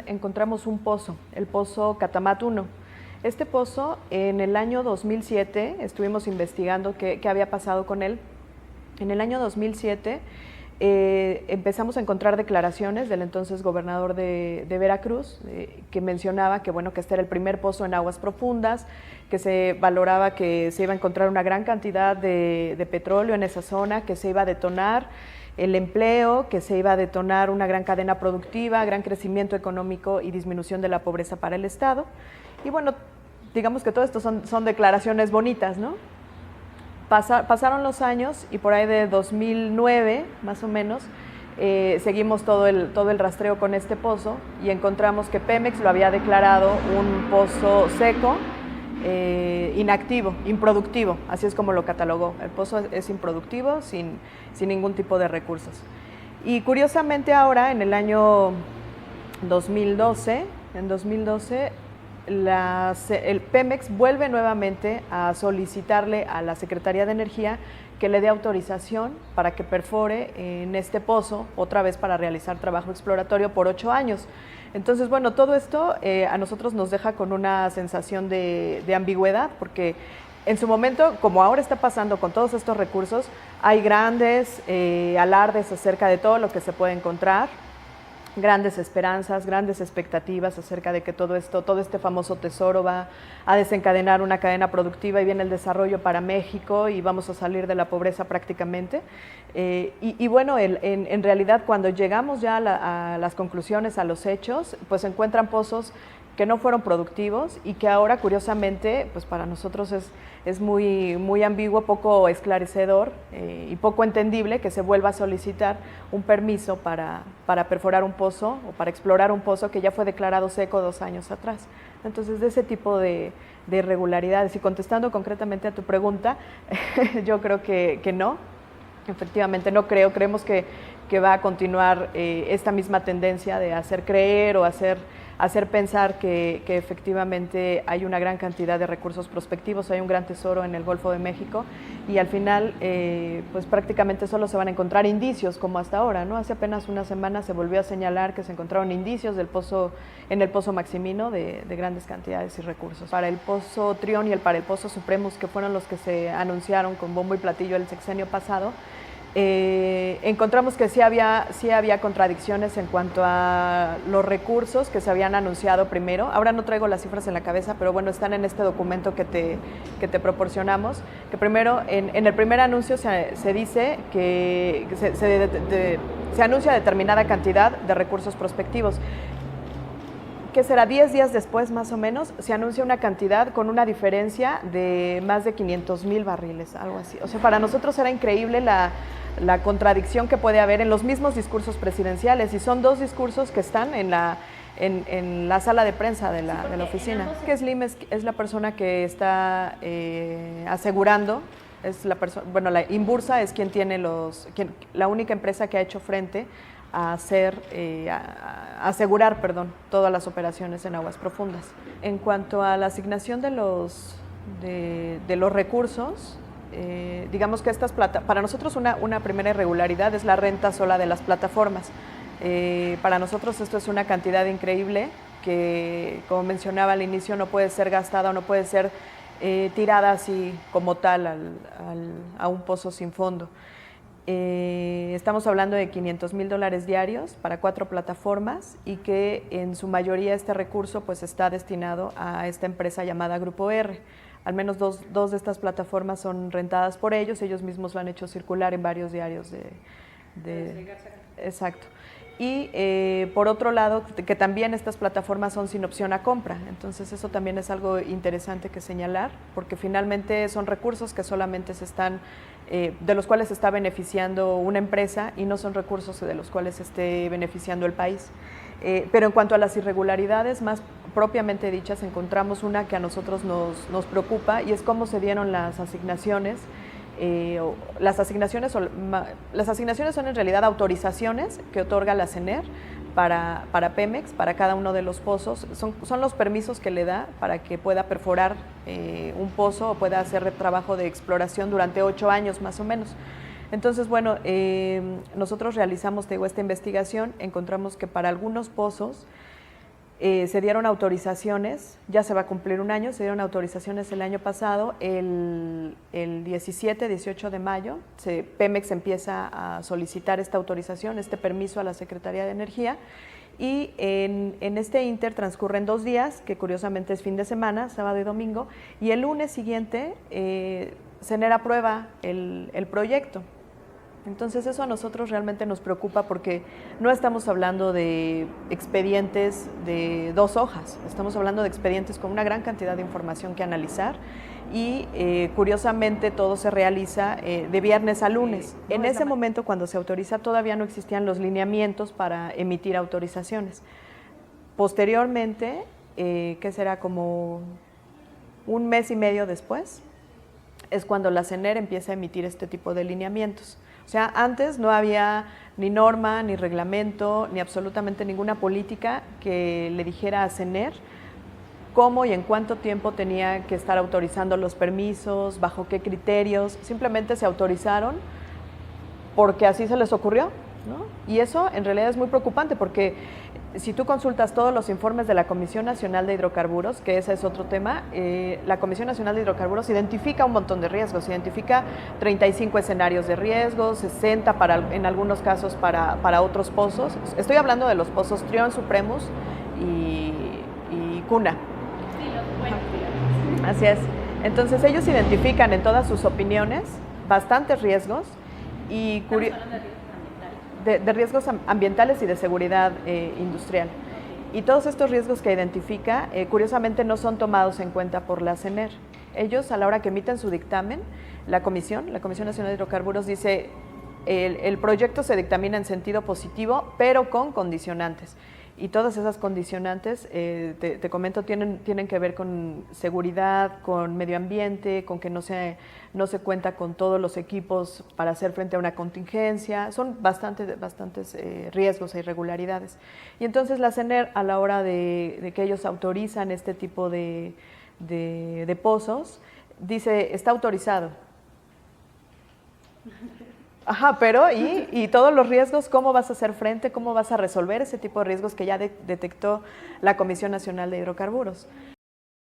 Encontramos un pozo, el pozo Catamat 1. Este pozo, en el año 2007, estuvimos investigando qué había pasado con él. En el año 2007 empezamos a encontrar declaraciones del entonces gobernador de Veracruz, que mencionaba que, bueno, que este era el primer pozo en aguas profundas, que se valoraba que se iba a encontrar una gran cantidad de petróleo en esa zona, que se iba a detonar el empleo, que se iba a detonar una gran cadena productiva, gran crecimiento económico y disminución de la pobreza para el Estado. Y bueno, digamos que todo esto son declaraciones bonitas, ¿no? Pasaron los años y por ahí de 2009, más o menos, seguimos todo el rastreo con este pozo y encontramos que Pemex lo había declarado un pozo seco, inactivo, improductivo, así es como lo catalogó. El pozo es improductivo, sin ningún tipo de recursos. Y curiosamente ahora, en el año 2012, el Pemex vuelve nuevamente a solicitarle a la Secretaría de Energía que le dé autorización para que perfore en este pozo, otra vez para realizar trabajo exploratorio por 8 años. Entonces, bueno, todo esto a nosotros nos deja con una sensación de ambigüedad, porque en su momento, como ahora está pasando con todos estos recursos, hay grandes alardes acerca de todo lo que se puede encontrar, grandes esperanzas, grandes expectativas acerca de que todo este famoso tesoro va a desencadenar una cadena productiva y viene el desarrollo para México y vamos a salir de la pobreza prácticamente. Y bueno, en realidad cuando llegamos ya a las conclusiones, a los hechos, pues se encuentran pozos que no fueron productivos y que ahora, curiosamente, pues para nosotros es muy ambiguo, poco esclarecedor y poco entendible que se vuelva a solicitar un permiso para perforar un pozo o para explorar un pozo que ya fue declarado seco 2 años atrás. Entonces, de ese tipo de irregularidades, y contestando concretamente a tu pregunta, yo creo que no, efectivamente no creemos que va a continuar esta misma tendencia de hacer creer o hacer pensar que efectivamente hay una gran cantidad de recursos prospectivos, hay un gran tesoro en el Golfo de México y al final pues prácticamente solo se van a encontrar indicios como hasta ahora, ¿no? Hace apenas una semana se volvió a señalar que se encontraron indicios en el Pozo Maximino de grandes cantidades y recursos. Para el Pozo Trión y para el Pozo Supremos, que fueron los que se anunciaron con bombo y platillo el sexenio pasado, encontramos que sí había contradicciones en cuanto a los recursos que se habían anunciado primero. Ahora no traigo las cifras en la cabeza, pero bueno, están en este documento que te proporcionamos, que primero, en el primer anuncio se dice que se anuncia determinada cantidad de recursos prospectivos. ¿Qué será? 10 días después, más o menos, se anuncia una cantidad con una diferencia de más de 500,000 barriles, algo así. O sea, para nosotros era increíble la contradicción que puede haber en los mismos discursos presidenciales, y son 2 discursos que están en la sala de prensa de la oficina. Que Slim es la persona que está asegurando, la Inbursa es quien tiene la única empresa que ha hecho frente a asegurar todas las operaciones en aguas profundas. En cuanto a la asignación de los recursos, digamos que para nosotros una primera irregularidad es la renta sola de las plataformas. Para nosotros esto es una cantidad increíble que, como mencionaba al inicio, no puede ser gastada o no puede ser tirada así como tal a un pozo sin fondo. Estamos hablando de $500,000 diarios para 4 plataformas y que en su mayoría este recurso pues está destinado a esta empresa llamada Grupo R. Al menos dos de estas plataformas son rentadas por ellos mismos lo han hecho circular en varios diarios Exacto. Y por otro lado, que también estas plataformas son sin opción a compra. Entonces eso también es algo interesante que señalar, porque finalmente son recursos que solamente de los cuales se está beneficiando una empresa y no son recursos de los cuales se esté beneficiando el país. Pero en cuanto a las irregularidades más propiamente dichas, encontramos una que a nosotros nos preocupa, y es cómo se dieron las asignaciones. Las asignaciones son en realidad autorizaciones que otorga la CENER para Pemex, para cada uno de los pozos. Son los permisos que le da para que pueda perforar un pozo o pueda hacer trabajo de exploración durante 8 años más o menos. Entonces, bueno, nosotros realizamos esta investigación, encontramos que para algunos pozos Se dieron autorizaciones, ya se va a cumplir un año, se dieron autorizaciones el año pasado, el 17, 18 de mayo, Pemex empieza a solicitar esta autorización, este permiso a la Secretaría de Energía, y en este inter transcurren 2 días, que curiosamente es fin de semana, sábado y domingo, y el lunes siguiente CENER aprueba el proyecto. Entonces eso a nosotros realmente nos preocupa porque no estamos hablando de expedientes de 2 hojas, estamos hablando de expedientes con una gran cantidad de información que analizar y curiosamente todo se realiza de viernes a lunes. En ese momento cuando se autoriza todavía no existían los lineamientos para emitir autorizaciones. Posteriormente, que será como un mes y medio después, es cuando la CENER empieza a emitir este tipo de lineamientos. O sea, antes no había ni norma, ni reglamento, ni absolutamente ninguna política que le dijera a CENER cómo y en cuánto tiempo tenía que estar autorizando los permisos, bajo qué criterios. Simplemente se autorizaron porque así se les ocurrió, ¿no? Y eso en realidad es muy preocupante porque si tú consultas todos los informes de la Comisión Nacional de Hidrocarburos, que ese es otro tema, la Comisión Nacional de Hidrocarburos identifica un montón de riesgos, identifica 35 escenarios de riesgos, 60 en algunos casos para otros pozos. Estoy hablando de los pozos Trión, Supremus y Cuna. Sí, los buenos. Así es. Entonces ellos identifican en todas sus opiniones bastantes riesgos y de riesgos ambientales y de seguridad industrial. Y todos estos riesgos que identifica, curiosamente, no son tomados en cuenta por la CENER. Ellos, a la hora que emiten su dictamen, la Comisión Nacional de Hidrocarburos dice, el proyecto se dictamina en sentido positivo, pero con condicionantes. Y todas esas condicionantes, te comento, tienen que ver con seguridad, con medio ambiente, con que no se cuenta con todos los equipos para hacer frente a una contingencia. Son bastantes riesgos e irregularidades. Y entonces la CENER, a la hora de que ellos autorizan este tipo de pozos, dice, está autorizado. Ajá, pero y todos los riesgos, ¿cómo vas a hacer frente? ¿Cómo vas a resolver ese tipo de riesgos que ya detectó la Comisión Nacional de Hidrocarburos?